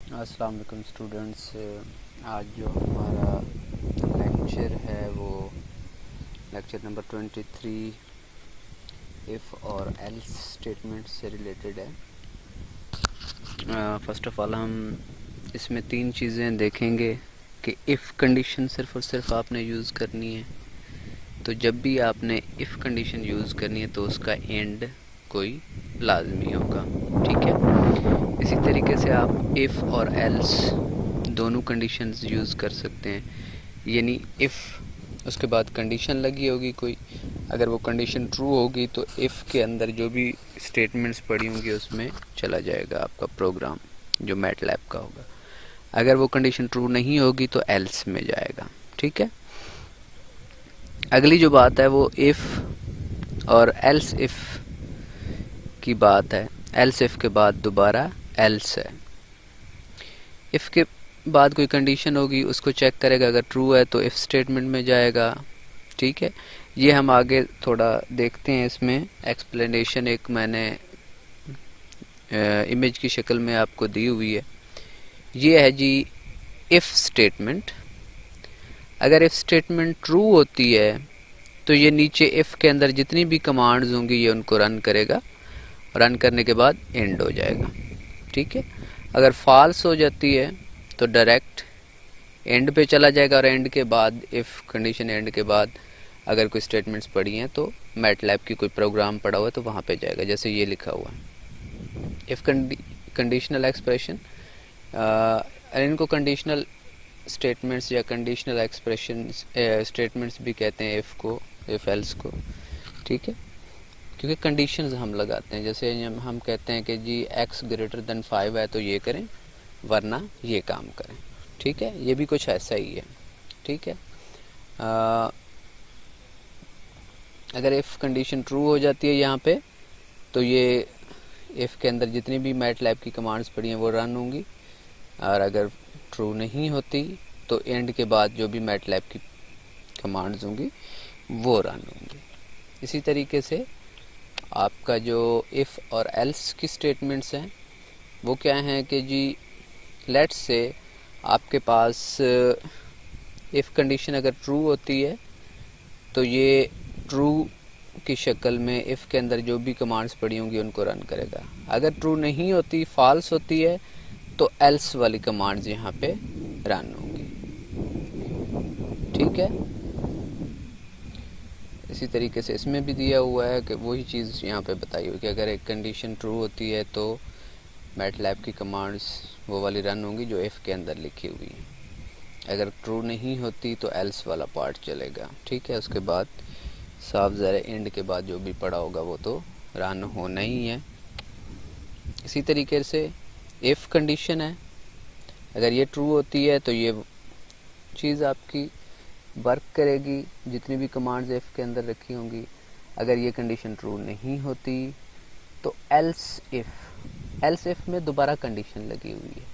अस्सलाम वालेकुम स्टूडेंट्स। आज जो हमारा लेक्चर है वो लेक्चर नंबर 23 इफ़ और एल्स स्टेटमेंट से रिलेटेड है। फ़र्स्ट ऑफ़ ऑल हम इसमें 3 चीज़ें देखेंगे कि इफ़ कंडीशन सिर्फ़ और सिर्फ आपने यूज़ करनी है। तो जब भी आपने इफ़ कंडीशन यूज़ करनी है तो उसका एंड कोई लाजमी होगा, ठीक है। इसी तरीके से आप इफ़ और एल्स दोनों कंडीशंस यूज़ कर सकते हैं। यानी इफ़ उसके बाद कंडीशन लगी होगी कोई, अगर वो कंडीशन ट्रू होगी तो इफ़ के अंदर जो भी स्टेटमेंट्स पड़ी होंगी उसमें चला जाएगा आपका प्रोग्राम जो मैटलैब का होगा। अगर वो कंडीशन ट्रू नहीं होगी तो एल्स में जाएगा, ठीक है। अगली जो बात है वो इफ़ और एल्स इफ़ की बात है। एल्स इफ़ के बाद दोबारा एल्स है। इफ़ के बाद कोई कंडीशन होगी उसको चेक करेगा, अगर ट्रू है तो इफ़ स्टेटमेंट में जाएगा, ठीक है। ये हम आगे थोड़ा देखते हैं। इसमें एक्सप्लेनेशन एक मैंने इमेज की शक्ल में आपको दी हुई है। ये है जी इफ़ स्टेटमेंट। अगर इफ़ स्टेटमेंट ट्रू होती है तो ये नीचे इफ़ के अंदर जितनी भी कमांड्स होंगी ये उनको रन करेगा, रन करने के बाद एंड हो जाएगा, ठीक है। अगर फॉल्स हो जाती है तो डायरेक्ट एंड पे चला जाएगा और एंड के बाद इफ़ कंडीशन एंड के बाद अगर कोई स्टेटमेंट्स पड़ी हैं तो मैटलैब की कोई प्रोग्राम पड़ा हुआ है तो वहाँ पे जाएगा, जैसे ये लिखा हुआ है इफ़ कंडीशनल एक्सप्रेशन। इनको कंडीशनल स्टेटमेंट्स या कंडीशनल एक्सप्रेशन स्टेटमेंट्स भी कहते हैं इफ़ को, इफ़ एल्स को, ठीक है। क्योंकि कंडीशंस हम लगाते हैं, जैसे हम कहते हैं कि जी x ग्रेटर देन 5 है तो ये करें वरना ये काम करें, ठीक है। ये भी कुछ ऐसा ही है, ठीक है। अगर इफ़ कंडीशन ट्रू हो जाती है यहाँ पे तो ये इफ़ के अंदर जितनी भी मैटलैब की कमांड्स पड़ी हैं वो रन होंगी, और अगर ट्रू नहीं होती तो एंड के बाद जो भी मैटलैब की कमांड्स होंगी वो रन होंगी। इसी तरीके से आपका जो इफ़ और एल्स की स्टेटमेंट्स हैं वो क्या हैं कि जी लेट्स से आपके पास इफ़ कंडीशन अगर ट्रू होती है तो ये ट्रू की शक्ल में इफ़ के अंदर जो भी कमांड्स पड़ी होंगी उनको रन करेगा। अगर ट्रू नहीं होती, फॉल्स होती है, तो एल्स वाली कमांड्स यहाँ पे रन होंगी, ठीक है। इसी तरीके से इसमें भी दिया हुआ है कि वही चीज़ यहाँ पे बताई हुई कि अगर एक कंडीशन ट्रू होती है तो मैटलैब की कमांड्स वो वाली रन होंगी जो इफ़ के अंदर लिखी हुई है। अगर ट्रू नहीं होती तो एल्स वाला पार्ट चलेगा, ठीक है। उसके बाद साफ ज़रा एंड के बाद जो भी पड़ा होगा वो तो रन होना ही है। इसी तरीके से इफ़ कंडीशन है, अगर ये ट्रू होती है तो ये चीज़ आपकी वर्क करेगी, जितनी भी कमांड्स इफ़ के अंदर रखी होंगी। अगर ये कंडीशन ट्रू नहीं होती तो एल्स इफ़ में दोबारा कंडीशन लगी हुई है,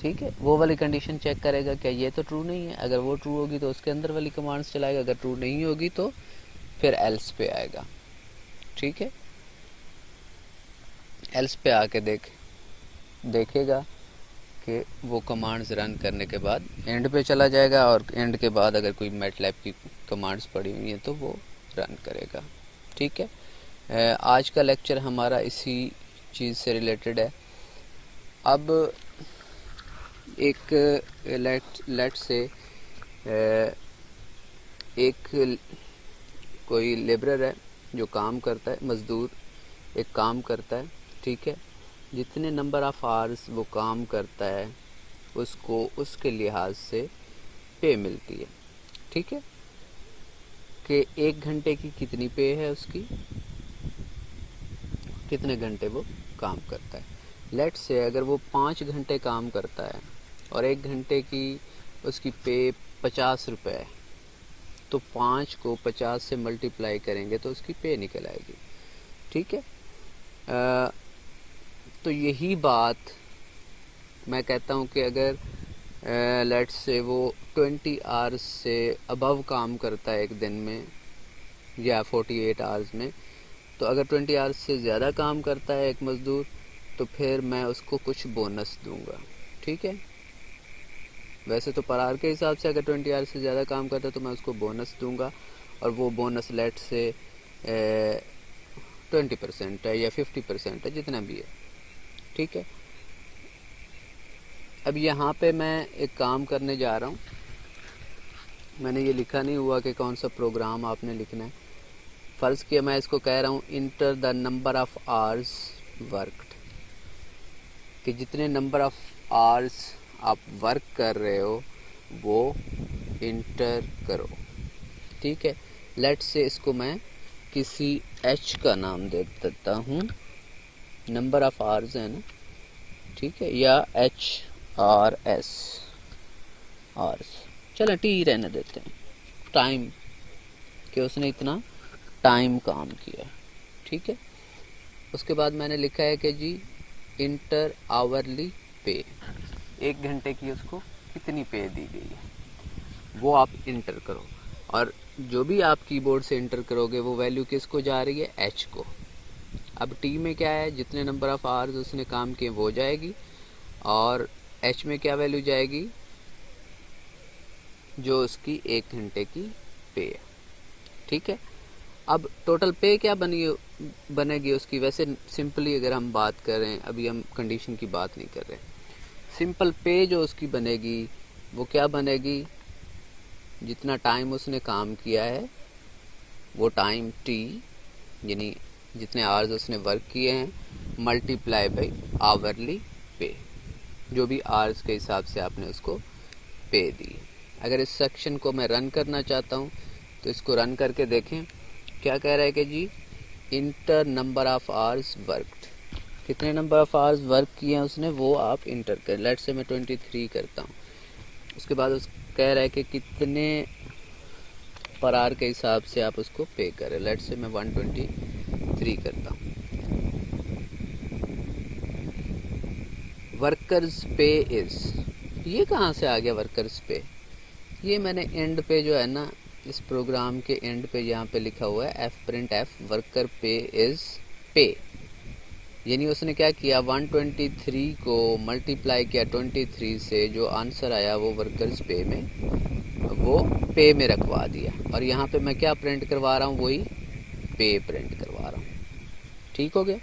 ठीक है। वो वाली कंडीशन चेक करेगा क्या ये तो ट्रू नहीं है, अगर वो ट्रू होगी तो उसके अंदर वाली कमांड्स चलाएगा, अगर ट्रू नहीं होगी तो फिर एल्स पे आएगा, ठीक है। एल्स पे आके देखेगा कि वो कमांड्स रन करने के बाद एंड पे चला जाएगा, और एंड के बाद अगर कोई मैटलैब की कमांड्स पड़ी हुई हैं तो वो रन करेगा, ठीक है। आज का लेक्चर हमारा इसी चीज़ से रिलेटेड है। अब एक लेट से एक कोई लेबरर है जो काम करता है, मज़दूर एक काम करता है, ठीक है। जितने नंबर ऑफ़ आवर्स वो काम करता है उसको उसके लिहाज से पे मिलती है, ठीक है। कि 1 घंटे की कितनी पे है उसकी, कितने घंटे वो काम करता है। लेट्स से अगर वो 5 घंटे काम करता है और 1 घंटे की उसकी पे 50 रुपये है, तो 5 को 50 से मल्टीप्लाई करेंगे तो उसकी पे निकल आएगी, ठीक है। तो यही बात मैं कहता हूँ कि अगर लेट्स से वो 20 आवर्स से अबव काम करता है एक दिन में या 48 आवर्स में, तो अगर 20 आवर्स से ज़्यादा काम करता है एक मज़दूर तो फिर मैं उसको कुछ बोनस दूंगा, ठीक है। वैसे तो पर आवर के हिसाब से अगर 20 आवर से ज़्यादा काम करता है तो मैं उसको बोनस दूंगा, और वो बोनस लेट से 20% है या 50% है, जितना भी है, ठीक है। अब यहाँ पे मैं एक काम करने जा रहा हूँ। मैंने ये लिखा नहीं हुआ कि कौन सा प्रोग्राम आपने लिखना है। फ़र्ज़ किया मैं इसको कह रहा हूँ enter the number of hours worked, कि जितने नंबर ऑफ़ आवर्स आप वर्क कर रहे हो वो इंटर करो, ठीक है। लेट से इसको मैं किसी एच का नाम दे देता हूँ, नंबर ऑफ़ आवर्स है ना, ठीक है, या HRS आवर्स, चलो टी रहने देते हैं, टाइम, कि उसने इतना टाइम काम किया, ठीक है। उसके बाद मैंने लिखा है कि जी इंटर आवरली पे, 1 घंटे की उसको कितनी पे दी गई है वो आप इंटर करो, और जो भी आप कीबोर्ड से इंटर करोगे वो वैल्यू किसको जा रही है, एच को। अब टी में क्या है, जितने नंबर ऑफ आवर्स उसने काम किए वो जाएगी, और एच में क्या वैल्यू जाएगी, जो उसकी 1 घंटे की पे है, ठीक है। अब टोटल पे क्या बनेगी उसकी, वैसे सिंपली अगर हम बात कर रहे हैं, अभी हम कंडीशन की बात नहीं कर रहे, सिंपल पे जो उसकी बनेगी वो क्या बनेगी, जितना टाइम उसने काम किया है वो टाइम टी, यानी जितने आवर्स उसने वर्क किए हैं, मल्टीप्लाई बाई आवरली पे, जो भी आवर्स के हिसाब से आपने उसको पे दी। अगर इस सेक्शन को मैं रन करना चाहता हूँ तो इसको रन करके देखें, क्या कह रहा है कि G into number of hours worked, कितने नंबर ऑफ आवर्स वर्क किए हैं उसने वो आप इंटर करें। लेट से मैं 23 करता हूँ। उसके बाद उस कह रहा है कि कितने पर आवर के हिसाब से आप उसको पे करें। लेट से मैं 123 करता हूँ। वर्कर्स पे इज, ये कहाँ से आ गया वर्कर्स पे, ये मैंने एंड पे जो है ना, इस प्रोग्राम के एंड पे यहाँ पे लिखा हुआ है एफ प्रिंट एफ वर्कर पे इज पे, यानी उसने क्या किया 123 को मल्टीप्लाई किया 23 से, जो आंसर आया वो वर्कर्स पे में, वो पे में रखवा दिया, और यहाँ पे मैं क्या प्रिंट करवा रहा हूँ, वही पे प्रिंट करवा रहा हूँ, ठीक हो गया।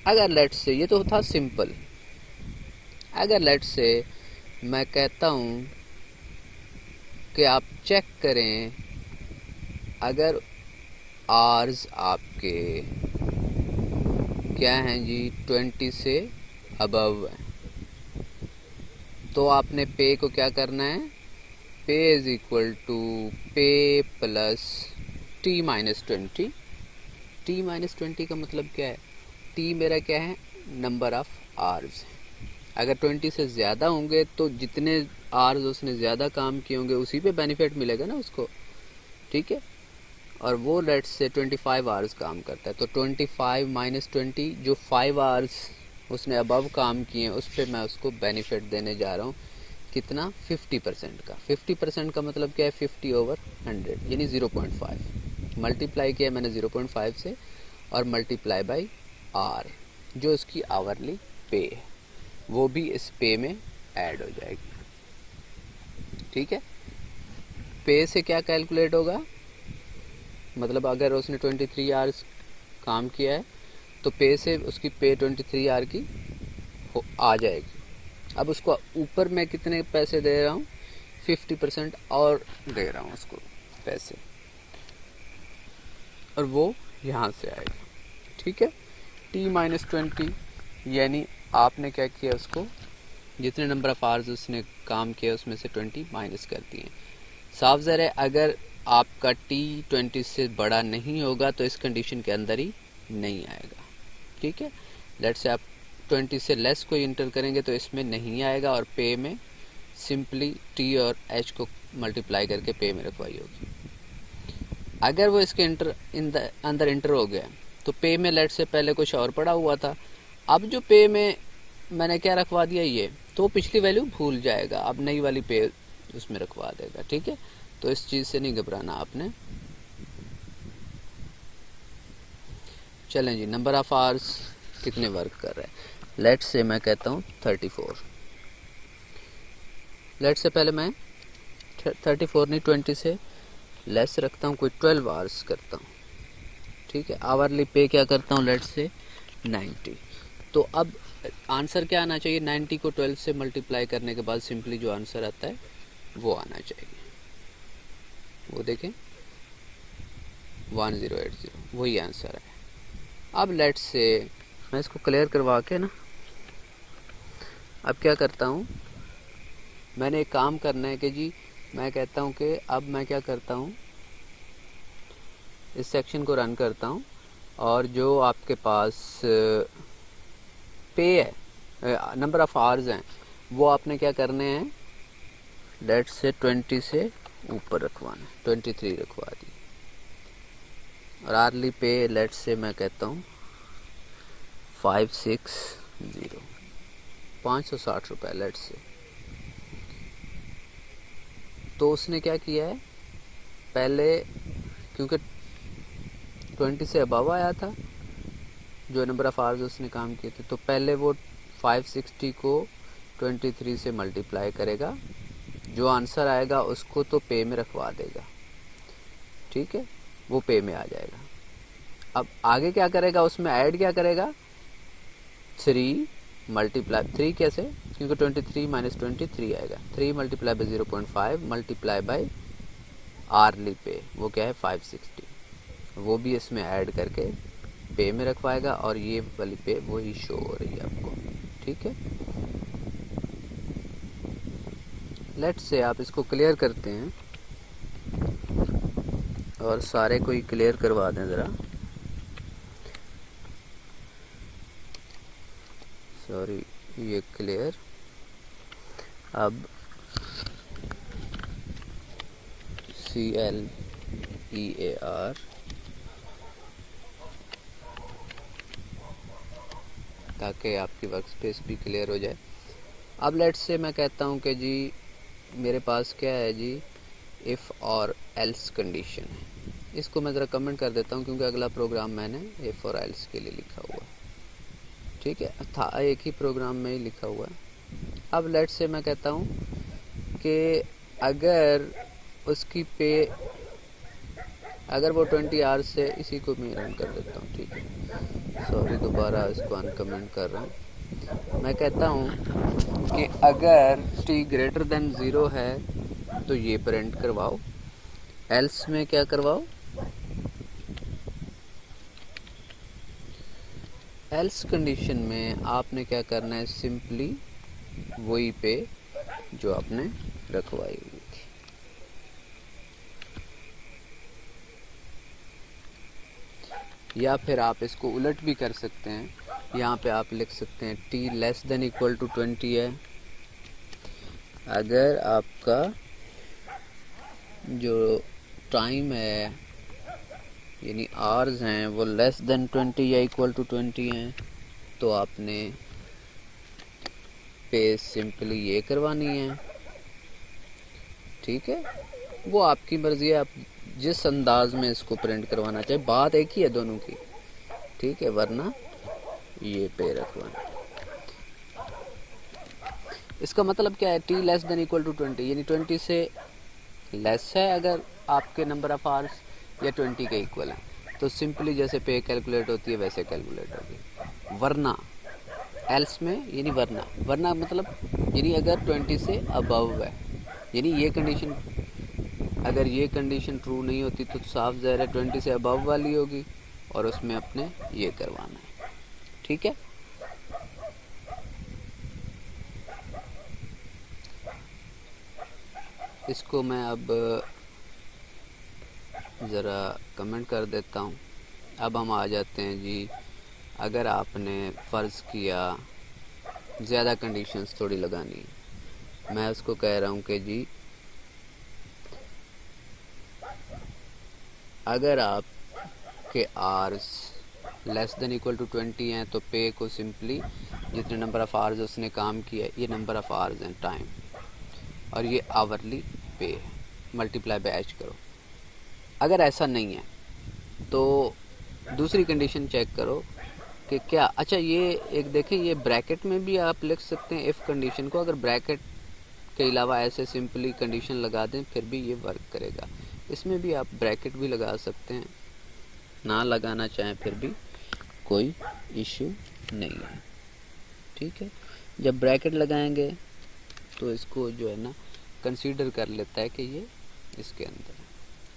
अगर लेट से, ये तो था सिंपल, अगर लेट से मैं कहता हूँ कि आप चेक करें, अगर आवर्स आपके क्या हैं जी 20 से अबव है, तो आपने पे को क्या करना है, पे इज इक्वल टू पे plus T minus 20। T minus 20 का मतलब क्या है, टी मेरा क्या है, नंबर ऑफ आवर्स है। अगर 20 से ज़्यादा होंगे तो जितने आवर्स उसने ज़्यादा काम किए होंगे उसी पे बेनिफिट मिलेगा ना उसको, ठीक है। और वो लेट से 25 आवर्स काम करता है, तो 25 माइनस 20, जो 5 आवर्स उसने अबव काम किए उस पर मैं उसको बेनिफिट देने जा रहा हूँ, कितना 50% का। 50% का मतलब क्या है, 50/100, यानी 0.5 मल्टीप्लाई किया मैंने 0.5 से, और मल्टीप्लाई बाई आर, जो उसकी आवरली पे है वो भी इस पे में ऐड हो जाएगी, ठीक है। पे से क्या कैलकुलेट होगा, मतलब अगर उसने 23 आवर्स काम किया है तो पे से उसकी पे 23 आवर की आ जाएगी। अब उसको ऊपर मैं कितने पैसे दे रहा हूँ, 50% और दे रहा हूँ उसको पैसे, और वो यहाँ से आएगा, ठीक है। टी माइनस 20, यानी आपने क्या किया, उसको जितने नंबर ऑफ आवर्स उसने काम किया उसमें से 20 माइनस कर दिए। साफ ज़ाहिर है अगर आपका टी 20 से बड़ा नहीं होगा तो इस कंडीशन के अंदर ही नहीं आएगा, ठीक है। लेट से आप 20 से लेस को इंटर करेंगे तो इसमें नहीं आएगा, और पे में सिंपली टी और एच को मल्टीप्लाई करके पे में रखवाई होगी। अगर वो इसके अंदर इंटर हो गया तो पे में लेट से पहले कुछ और पड़ा हुआ था, अब जो पे में मैंने क्या रखवा दिया ये, तो पिछली वैल्यू भूल जाएगा, अब नई वाली पे उसमें रखवा देगा, ठीक है। तो इस चीज़ से नहीं घबराना आपने। चलें जी, नंबर ऑफ आवर्स कितने वर्क कर रहे हैं, लेट से मैं कहता हूँ 34, लेट से पहले मैं 34 नहीं 20 से लेस रखता हूँ, कोई 12 आवर्स करता हूँ, ठीक है। आवरली पे क्या करता हूँ, लेट से 90। तो अब आंसर क्या आना चाहिए, 90 को 12 से मल्टीप्लाई करने के बाद सिंपली जो आंसर आता है वो आना चाहिए, वो देखें 1080, वही आंसर है। अब लेट से मैं इसको क्लियर करवा के ना, अब क्या करता हूँ, मैंने एक काम करना है कि जी मैं कहता हूँ कि अब मैं क्या करता हूँ, इस सेक्शन को रन करता हूँ और जो आपके पास पे है, नंबर ऑफ आवर्स हैं, वो आपने क्या करने हैं, लेट से 20 से ऊपर रखवाना, 23 रखवा दी। और आर्ली पे लेट से मैं कहता हूँ 560, 560 रुपये लेट से। तो उसने क्या किया है, पहले क्योंकि 20 से अबव आया था जो नंबर ऑफ आवर्स उसने काम किए थे, तो पहले वो 560 को 23 से मल्टीप्लाई करेगा, जो आंसर आएगा उसको तो पे में रखवा देगा, ठीक है, वो पे में आ जाएगा। अब आगे क्या करेगा, उसमें ऐड क्या करेगा, 3 मल्टीप्लाई 3 कैसे, क्योंकि 23 माइनस 23 आएगा, 3 मल्टीप्लाई बाई 0.5 मल्टीप्लाई बाई आर्ली पे, वो क्या है 560, वो भी इसमें ऐड करके पे में रखवाएगा और ये वाली पे वही शो हो रही है आपको, ठीक है। लेट्स से आप इसको क्लियर करते हैं और सारे को ही क्लियर करवा दें ज़रा, सॉरी ये क्लियर। अब CLEAR ताकि आपकी वर्क स्पेस भी क्लियर हो जाए। अब लेट्स से मैं कहता हूँ कि जी मेरे पास क्या है जी, इफ़ और एल्स कंडीशन है, इसको मैं ज़रा कमेंट कर देता हूँ क्योंकि अगला प्रोग्राम मैंने इफ़ और एल्स के लिए लिखा हुआ, ठीक है, था एक ही प्रोग्राम में ही लिखा हुआ है। अब लेट्स से मैं कहता हूँ कि अगर उसकी पे, अगर वो 20 आवर्स से, इसी को मैं रन कर देता हूँ, ठीक है, सॉरी दोबारा इसको अनकमेंट कर रहा हूँ। मैं कहता हूँ कि अगर t ग्रेटर देन 0 है तो ये प्रिंट करवाओ, एल्स में क्या करवाओ, एल्स कंडीशन में आपने क्या करना है, सिंपली वही पे जो आपने रखवाई हुई थी। या फिर आप इसको उलट भी कर सकते हैं, यहाँ पे आप लिख सकते हैं t less than equal to 20 है, अगर आपका जो टाइम है यानी आवर्स हैं वो लेस देन 20 या इक्वल टू 20 हैं, तो आपने पे सिंपली ये करवानी है, ठीक है, वो आपकी मर्जी है, आप जिस अंदाज में इसको प्रिंट करवाना चाहे, बात एक ही है दोनों की, ठीक है, वरना ये पे रखवाना। इसका मतलब क्या है, t less than equal to 20 यानी 20 से लेस है अगर आपके नंबर ऑफ आवर्स, या 20 के इक्वल है, तो सिंपली जैसे पे कैलकुलेट होती है वैसे कैलकुलेट होगी। वरना एल्स में यानी वरना मतलब यानी अगर 20 से अबव है, यानी ये कंडीशन, अगर ये कंडीशन ट्रू नहीं होती तो साफ ज़ाहिर है 20 से अबव वाली होगी और उसमें अपने ये करवाना है, ठीक है। इसको मैं अब ज़रा कमेंट कर देता हूँ। अब हम आ जाते हैं जी, अगर आपने फ़र्ज़ किया ज़्यादा कंडीशंस थोड़ी लगानी है, मैं उसको कह रहा हूँ कि जी अगर आप के hours less than equal to 20 हैं तो पे को सिंपली जितने नंबर ऑफ़ आवर्स उसने काम किया, ये नंबर ऑफ़ आवर्स हैं टाइम, और ये आवरली पे है, मल्टीप्लाई बाय एच करो। अगर ऐसा नहीं है तो दूसरी कंडीशन चेक करो कि क्या, अच्छा ये एक देखें, ये ब्रैकेट में भी आप लिख सकते हैं इफ़ कंडीशन को, अगर ब्रैकेट के अलावा ऐसे सिंपली कंडीशन लगा दें फिर भी ये वर्क करेगा। इसमें भी आप ब्रैकेट भी लगा सकते हैं, ना लगाना चाहें फिर भी कोई इश्यू नहीं है। ठीक है, जब ब्रैकेट लगाएंगे तो इसको जो है ना कंसीडर कर लेता है कि ये इसके अंदर है,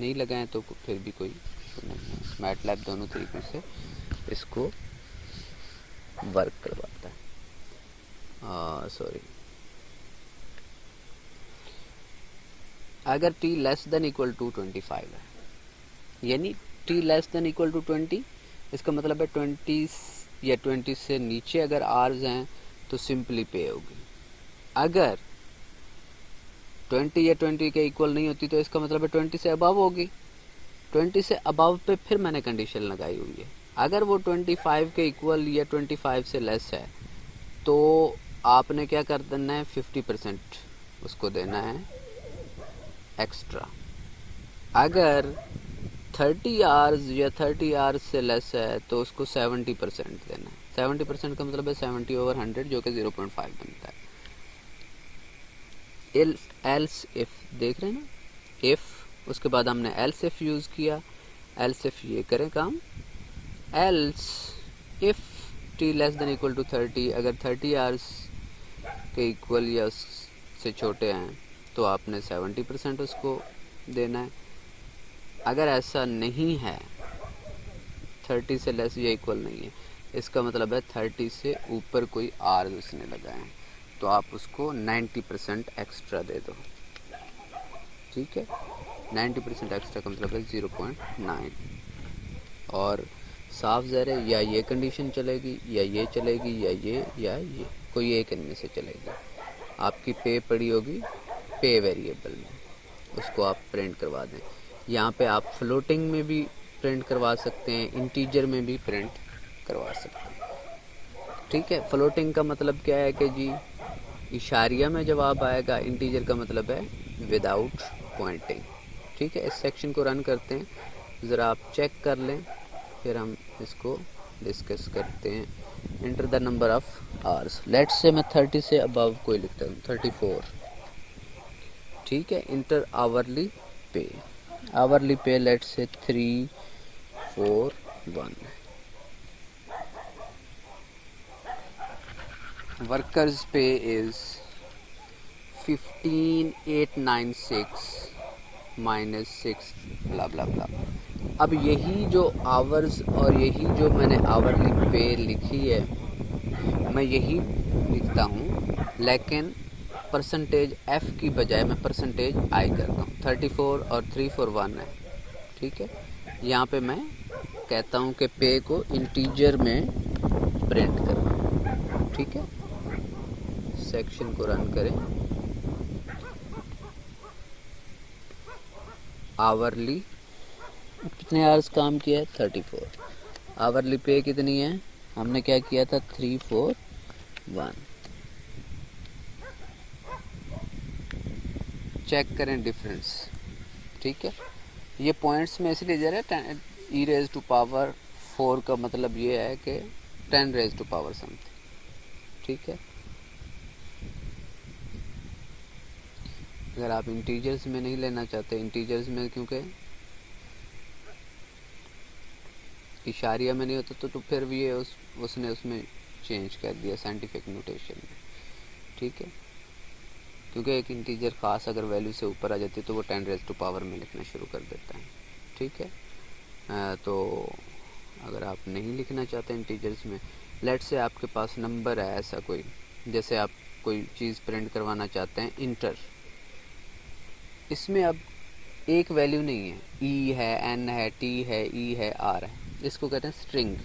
नहीं लगाएं तो फिर भी कोई इशू नहीं है। मैटलैब दोनों तरीकों से इसको वर्क करवाता है। सॉरी, अगर t less than equal to 25 है, यानी t less than equal to 20, इसका मतलब है 20 या 20 से नीचे अगर आवर्स हैं तो सिंपली पे होगी। अगर 20 या 20 के इक्वल नहीं होती तो इसका मतलब है 20 से अबव होगी। 20 से अबव पे फिर मैंने कंडीशन लगाई हुई है। अगर वो 25 के इक्वल या 25 से लेस है तो आपने क्या कर देना है, 50% उसको देना है एक्स्ट्रा। अगर 30 आवर्स या 30 आवर्स से लेस है तो उसको 70% देना है। 70% का मतलब है 70/100 जो कि 0.5 बनता है। एल्स इफ देख रहे हैं ना, इफ, उसके बाद हमने एल्स इफ यूज किया। एल्स इफ ये करें काम, else if t less than equal to 30, अगर 30 आवर्स के इक्वल या उससे छोटे हैं तो आपने 70% उसको देना है। अगर ऐसा नहीं है, 30 से लेस या इक्वल नहीं है, इसका मतलब है 30 से ऊपर कोई आवर्स उसने लगाए हैं तो आप उसको 90% एक्स्ट्रा दे दो। ठीक है, 90% एक्स्ट्रा का मतलब है 0.9। और साफ ज़ाहिर है या ये कंडीशन चलेगी या ये चलेगी या ये कोई एक इनमें से चलेगी। आपकी पे पड़ी होगी पे वेरिएबल में, उसको आप प्रिंट करवा दें। यहाँ पे आप फ्लोटिंग में भी प्रिंट करवा सकते हैं, इंटीजर में भी प्रिंट करवा सकते हैं। ठीक है, फ्लोटिंग का मतलब क्या है कि जी इशारिया में जवाब आएगा, इंटीजर का मतलब है विदाउट पॉइंटिंग। ठीक है, इस सेक्शन को रन करते हैं, ज़रा आप चेक कर लें, फिर हम इसको डिस्कस करते हैं। Enter the number of hours, let's say मैं 30 से अबव कोई लिखता हूँ, 34। ठीक है, इंटर आवरली पे, आवरली पे लेट्स से 341। वर्कर्स पे इज 15896 माइनस 6 ब्ला ब्ला ब्ला। अब यही जो आवर्स और यही जो मैंने आवरली पे लिखी है मैं यही लिखता हूँ, लेकिन परसेंटेज एफ की बजाय मैं परसेंटेज आई करता हूँ। 34 और 341 है। ठीक है, यहाँ पे मैं कहता हूँ कि पे को इंटीजर में प्रिंट करना। ठीक है, सेक्शन को रन करें। आवरली कितने आवर्स काम किया है, 34। आवरली पे कितनी है, हमने क्या किया था, 341। चेक करें डिफरेंस। ठीक है, ये पॉइंट्स में इसलिए दे रहा है, e रेज टू पावर 4 का मतलब ये है कि 10 रेज टू पावर समथिंग। ठीक है, अगर आप इंटीजर्स में नहीं लेना चाहते, इंटीजर्स में क्योंकि इशारिया में नहीं होता तो फिर भी ये उसने उसमें चेंज कर दिया साइंटिफिक नोटेशन में। ठीक है, क्योंकि एक इंटीजर खास अगर वैल्यू से ऊपर आ जाती है तो वो 10 रेज टू पावर में लिखना शुरू कर देता है। ठीक है, तो अगर आप नहीं लिखना चाहते इंटीजर्स में, लेट से आपके पास नंबर है ऐसा कोई, जैसे आप कोई चीज़ प्रिंट करवाना चाहते हैं, इंटर, इसमें अब एक वैल्यू नहीं है, ई है, एन है, टी है, ई है, आर है, इसको कहते हैं स्ट्रिंग।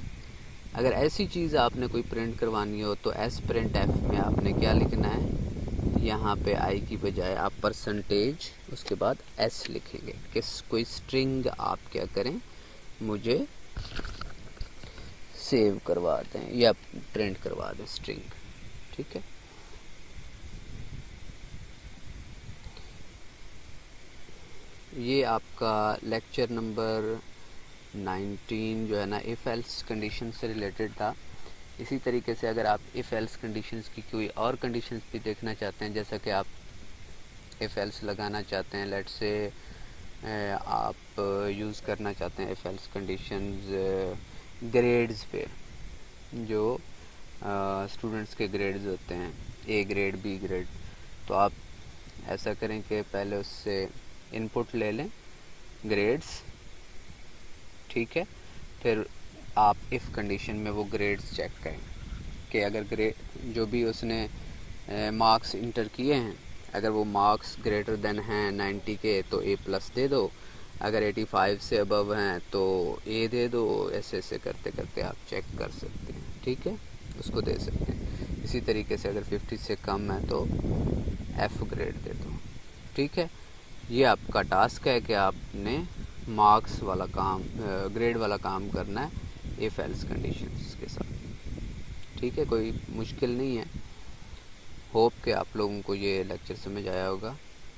अगर ऐसी चीज़ आपने कोई प्रिंट करवानी हो तो एस प्रिंट एफ में आपने क्या लिखना है, यहाँ पे आई की बजाय आप परसेंटेज उसके बाद एस लिखेंगे कि कोई स्ट्रिंग आप क्या करें, मुझे सेव करवा दें या प्रिंट करवा दें स्ट्रिंग। ठीक है, ये आपका लेक्चर नंबर 19 जो है ना इफ़ एल्स कंडीशन से रिलेटेड था। इसी तरीके से अगर आप इफ़ एल्स कंडीशंस की कोई और कंडीशंस भी देखना चाहते हैं, जैसा कि आप इफ़ एल्स लगाना चाहते हैं, लेट्स से आप यूज़ करना चाहते हैं इफ़ एल्स कंडीशंस ग्रेड्स पे, जो स्टूडेंट्स के ग्रेड्स होते हैं, ए ग्रेड, बी ग्रेड। तो आप ऐसा करें कि पहले उससे इनपुट ले लें ग्रेड्स, ठीक है। फिर आप इफ़ कंडीशन में वो ग्रेड्स चेक करें कि अगर ग्रेड जो भी उसने मार्क्स इंटर किए हैं, अगर वो मार्क्स ग्रेटर देन हैं 90 के तो ए प्लस दे दो, अगर 85 से अबव हैं तो ए दे दो। ऐसे ऐसे करते करते आप चेक कर सकते हैं, ठीक है, उसको दे सकते हैं। इसी तरीके से अगर 50 से कम है तो एफ ग्रेड दे दो, ठीक है। ये आपका टास्क है कि आपने मार्क्स वाला काम, ग्रेड वाला काम करना है इफ एल्स कंडीशंस के साथ, ठीक है। कोई मुश्किल नहीं है। होप कि आप लोगों को ये लेक्चर समझ आया होगा।